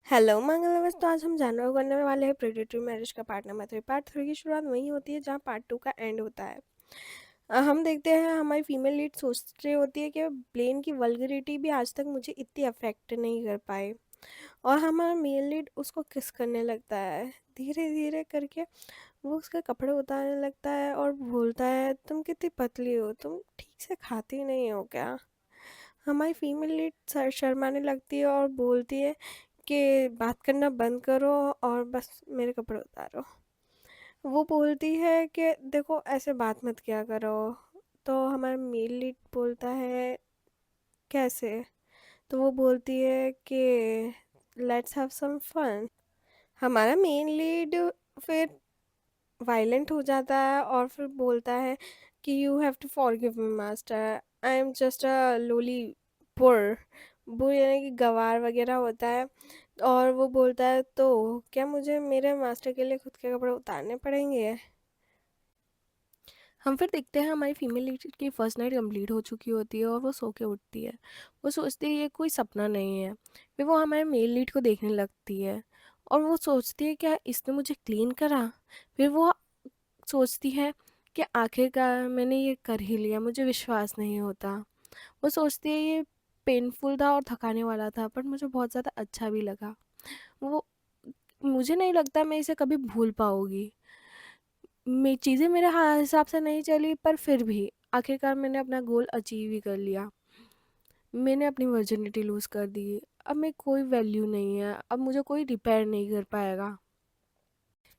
Hello मंगलवार। तो आज हम जानवर करने वाले हैं प्रेडेटरी मैरिज का पार्ट नंबर 3। पार्ट 3 की शुरुआत वहीं होती है जहाँ पार्ट 2 का एंड होता है। हम देखते हैं हमारी फीमेल लीड सोच रही होती है कि ब्लेन की वल्गरिटी भी आज तक मुझे इतनी अफेक्ट नहीं कर पाई, और हमारा मेल लीड उसको किस करने लगता है। धीरे धीरे करके वो उसके कपड़े उतारने लगता है और बोलता है, तुम कितनी पतली हो, तुम ठीक से खाती नहीं हो क्या। हमारी फीमेल लीड शर्माने लगती है और बोलती है कि बात करना बंद करो और बस मेरे कपड़े उतारो। वो बोलती है कि देखो ऐसे बात मत किया करो। तो हमारा मेल लीड बोलता है, कैसे। तो वो बोलती है कि लेट्स हैव सम फन। हमारा मेन लीड फिर वायलेंट हो जाता है और फिर बोलता है कि you have to forgive me master, I am just a lowly poor. वो यानी कि गवार वगैरह होता है। और वो बोलता है, तो क्या मुझे मेरे मास्टर के लिए खुद के कपड़े उतारने पड़ेंगे। हम फिर देखते हैं हमारी फीमेल लीड की फर्स्ट नाइट कंप्लीट हो चुकी होती है और वो सो के उठती है। वो सोचती है ये कोई सपना नहीं है। फिर वो हमारे मेल लीड को देखने लगती है और वो सोचती है क्या इसने मुझे क्लीन करा। फिर वो सोचती है कि आखिरकार मैंने ये कर ही लिया, मुझे विश्वास नहीं होता। वो सोचती है ये पेनफुल था और थकाने वाला था, पर मुझे बहुत ज़्यादा अच्छा भी लगा। वो मुझे नहीं लगता मैं इसे कभी भूल पाऊँगी। चीज़ें मेरे हिसाब से नहीं चली, पर फिर भी आखिरकार मैंने अपना गोल अचीव ही कर लिया। मैंने अपनी वर्जिनिटी लूज़ कर दी। अब मैं कोई वैल्यू नहीं है, अब मुझे कोई रिपेयर नहीं कर पाएगा।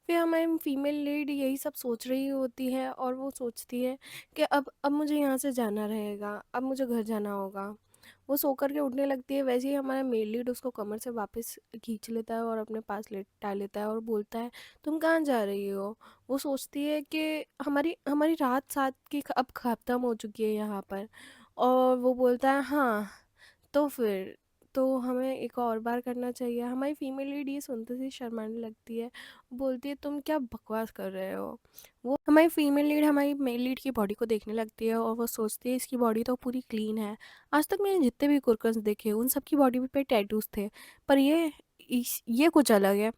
फिर हमारी फीमेल लीड यही सब सोच रही होती है और वो सोचती है कि अब मुझे यहाँ से जाना रहेगा, अब मुझे घर जाना होगा। वो सो कर के उठने लगती है, वैसे ही हमारा मेल लीड उसको कमर से वापस खींच लेता है और अपने पास लेटा लेता है और बोलता है, तुम कहाँ जा रही हो। वो सोचती है कि हमारी हमारी रात साथ की अब ख़त्म हो चुकी है यहाँ पर। और वो बोलता है, हाँ तो फिर तो हमें एक और बार करना चाहिए। हमारी फीमेल लीड ये सुनते से शर्माने लगती है, बोलती है तुम क्या बकवास कर रहे हो। वो हमारी फीमेल लीड हमारी मेल लीड की बॉडी को देखने लगती है और वो सोचती है इसकी बॉडी तो पूरी क्लीन है। आज तक मैंने जितने भी कुर्कन्स देखे उन सब की बॉडी पे टैटूज थे, पर ये कुछ अलग है।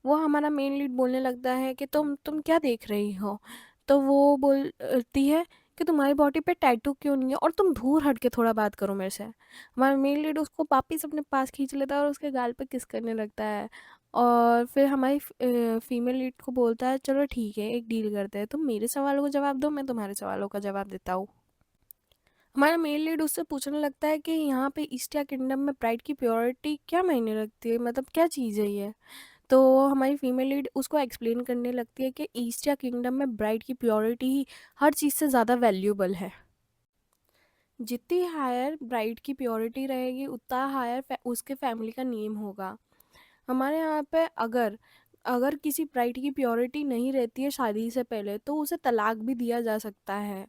वो हमारा मेन लीड बोलने लगता है कि तुम क्या देख रही हो। तो वो बोलती है कि तुम्हारी बॉडी पे टैटू क्यों नहीं है, और तुम दूर हट के थोड़ा बात करो मेरे से। हमारा मेल लीड उसको वापिस अपने पास खींच लेता है और उसके गाल पे किस करने लगता है। और फिर हमारी फीमेल लीड को बोलता है, चलो ठीक है एक डील करते हैं, तुम मेरे सवालों का जवाब दो, मैं तुम्हारे सवालों का जवाब देता हूँ। हमारा मेल लीड उससे पूछने लगता है कि यहाँ पे ईस्टिया किंगडम में प्राइड की प्योरिटी क्या मायने रखती है, मतलब क्या चीज़ है ये। तो हमारी फीमेल लीड उसको एक्सप्लेन करने लगती है कि ईस्टिया किंगडम में ब्राइड की प्योरिटी ही हर चीज़ से ज़्यादा वैल्यूबल है। जितनी हायर ब्राइड की प्योरिटी रहेगी उतना हायर उसके फैमिली का नेम होगा। हमारे यहाँ पे अगर अगर किसी ब्राइड की प्योरिटी नहीं रहती है शादी से पहले तो उसे तलाक भी दिया जा सकता है।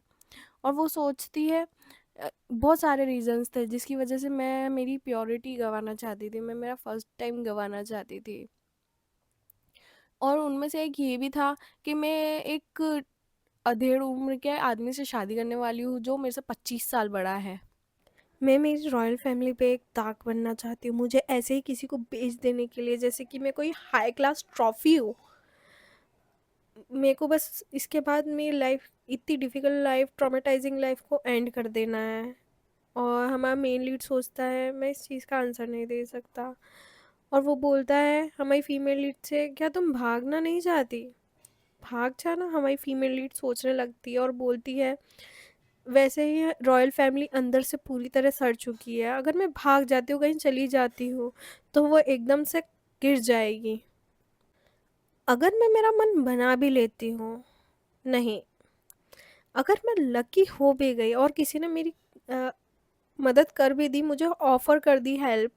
और वो सोचती है, बहुत सारे रीजंस थे जिसकी वजह से मैं मेरी प्योरिटी गंवाना चाहती थी, मैं मेरा फर्स्ट टाइम गंवाना चाहती थी। और उनमें से एक ये भी था कि मैं एक अधेड़ उम्र के आदमी से शादी करने वाली हूँ जो मेरे से 25 साल बड़ा है। मैं मेरी रॉयल फैमिली पे एक दाग बनना चाहती हूँ, मुझे ऐसे ही किसी को बेच देने के लिए जैसे कि मैं कोई हाई क्लास ट्रॉफी हूँ। मेरे को बस इसके बाद मेरी लाइफ, इतनी डिफ़िकल्ट लाइफ, ट्रॉमेटाइजिंग लाइफ को एंड कर देना है। और हमारा मेन लीड सोचता है मैं इस चीज़ का आंसर नहीं दे सकता। और वो बोलता है हमारी फीमेल लीड से, क्या तुम भागना नहीं चाहती, भाग जाना। हमारी फीमेल लीड सोचने लगती है और बोलती है, वैसे ही रॉयल फैमिली अंदर से पूरी तरह सड़ चुकी है, अगर मैं भाग जाती हूँ कहीं चली जाती हूँ तो वो एकदम से गिर जाएगी। अगर मैं मेरा मन बना भी लेती हूँ, नहीं, अगर मैं लकी हो भी गई और किसी ने मेरी अ, मदद कर भी दी, मुझे ऑफर कर दी हेल्प,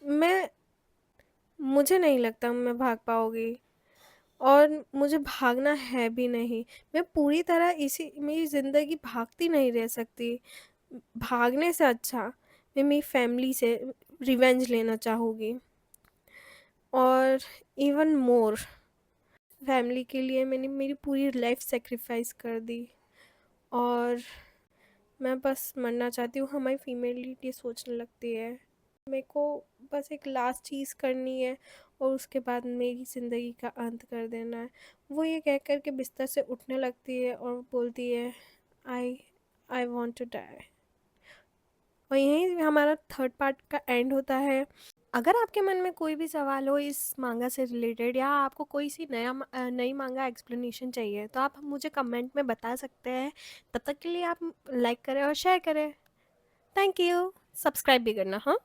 मैं मुझे नहीं लगता मैं भाग पाऊँगी। और मुझे भागना है भी नहीं। मैं पूरी तरह इसी मेरी ज़िंदगी भागती नहीं रह सकती। भागने से अच्छा मैं मेरी फैमिली से रिवेंज लेना चाहूँगी। और इवन मोर, फैमिली के लिए मैंने मेरी पूरी लाइफ सेक्रीफाइस कर दी। और मैं बस मरना चाहती हूँ। हमारी फीमेल लीड ये सोचने लगती है। मेरे को बस एक लास्ट चीज़ करनी है और उसके बाद मेरी ज़िंदगी का अंत कर देना है। वो ये कह कर के बिस्तर से उठने लगती है और बोलती है, आई आई वॉन्ट टू डाई। और यहीं हमारा थर्ड पार्ट का एंड होता है। अगर आपके मन में कोई भी सवाल हो इस मांगा से रिलेटेड, या आपको कोई सी नई मांगा एक्सप्लेनेशन चाहिए, तो आप मुझे कमेंट में बता सकते हैं। तब तक के लिए आप लाइक करें और शेयर करें। Thank you. सब्सक्राइब भी करना, हाँ।